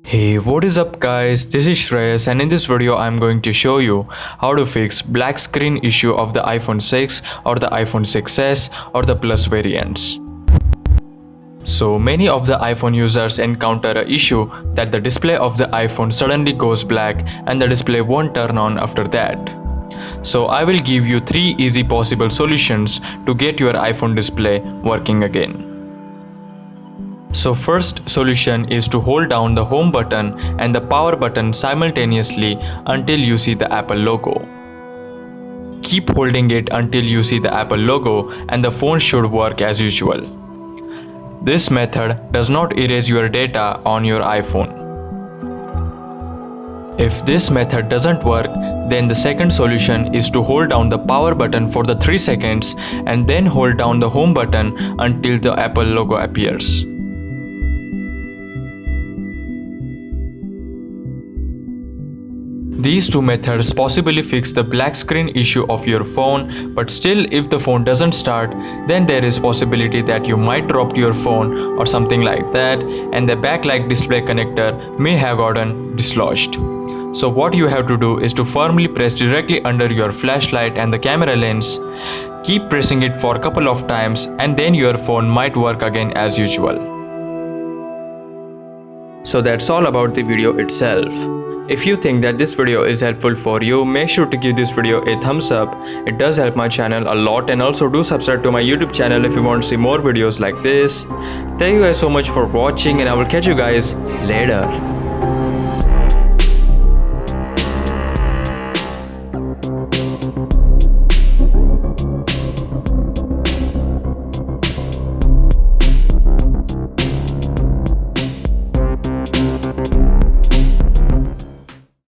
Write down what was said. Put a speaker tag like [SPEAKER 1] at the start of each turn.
[SPEAKER 1] Hey, what is up guys, this is Shreyas and in this video I'm going to show you how to fix black screen issue of the iPhone 6 or the iPhone 6s or the Plus variants. So many of the iPhone users encounter an issue that the display of the iPhone suddenly goes black and the display won't turn on after that. So I will give you 3 easy possible solutions to get your iPhone display working again. So first solution is to hold down the home button and the power button simultaneously until you see the Apple logo. Keep holding it until you see the Apple logo and the phone should work as usual. This method does not erase your data on your iPhone. If this method doesn't work, then the second solution is to hold down the power button for the 3 seconds and then hold down the home button until the Apple logo appears. These two methods possibly fix the black screen issue of your phone, but still if the phone doesn't start, then there is possibility that you might drop your phone or something like that and the backlight display connector may have gotten dislodged. So what you have to do is to firmly press directly under your flashlight and the camera lens. Keep pressing it for a couple of times and then your phone might work again as usual. So that's all about the video itself. If you think that this video is helpful for you, make sure to give this video a thumbs up. It does help my channel a lot, and also do subscribe to my YouTube channel if you want to see more videos like this. Thank you guys so much for watching and I will catch you guys later.